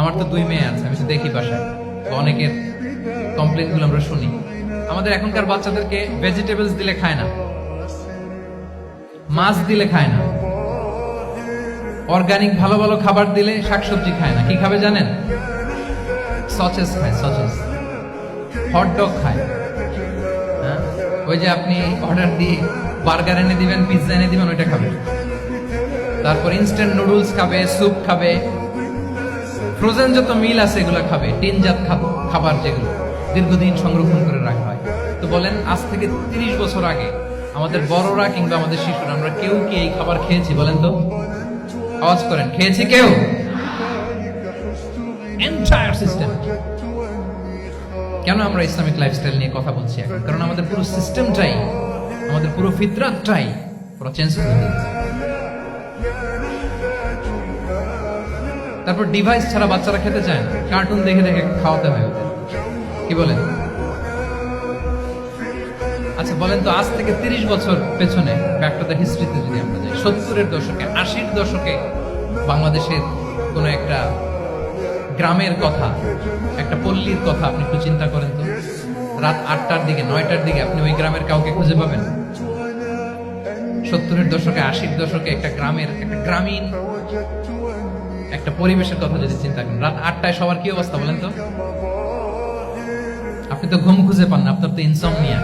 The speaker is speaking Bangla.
আমার তো 2 মেয়ে আছে, আমি তো দেখি বাসায়, তো অনেকের কমপ্লেন গুলো আমরা শুনি। আমাদের এখনকার বাচ্চাদেরকে ভেজিটেবলস দিলে খায় না, মাছ দিলে খায় না, অর্গানিক ভালো ভালো খাবার দিলে শাকসবজি খায় না। কি খাবে জানেন? সসেস খায়, সসেস, হটডগ খায়। হ্যাঁ, ওই যে আপনি অর্ডার দিয়ে বার্গার এনে দিবেন, পিৎজা এনে দিবেন, ওইটা খাবে। তারপর ইনস্ট্যান্ট নুডলস খাবে, স্যুপ খাবে, ফ্রোজেন যত মিল আছে এগুলো খাবে, টিনজাত খাবার যেগুলো দীর্ঘদিন সংরক্ষণ করে রাখা হয়। তো বলেন, আজ থেকে 30 বছর আগে আমাদের বড়রা কিংবা আমাদের শিশুরা, আমরা কেউ কি এই খাবার খেয়েছি? বলেন তো, আওয়াজ করেন, খেয়েছি কেউ? Entire system. কেন আমরা ইসলামিক লাইফস্টাইল নিয়ে কথা বলছি এখন? কারণ আমাদের পুরো সিস্টেমটাই, আমাদের পুরো ফিতরাতটাই পুরো চেঞ্জ করে দিয়েছে। তারপর ডিভাইস ছাড়া বাচ্চারা খেতে চায় না, কার্টুন দেখে দেখে খাওয়াতে হয় ওদের। কি বলেন? আচ্ছা বলেন তো, আজ থেকে 30 বছর পেছনে ব্যাক টু দ্য হিস্ট্রিতে যদি আমরা যাই, 70-এর দশকে, 80-র দশকে বাংলাদেশের কোন একটা গ্রামের কথা, একটা পল্লীর কথা আপনি একটু চিন্তা করেন তো। রাত 8টার দিকে, 9টার দিকে আপনি ওই গ্রামের কাউকে খুঁজে পাবেন? 70-এর দশকে, 80-র দশকে একটা গ্রামের, একটা গ্রামীণ একটা পরিবেশের কথা যদি চিন্তা করেন, রাত 8টায় সবার কি অবস্থা বলেন তো? আপনি তো ঘুম খুঁজে পান না, আপনার তো ইনসমনিয়া।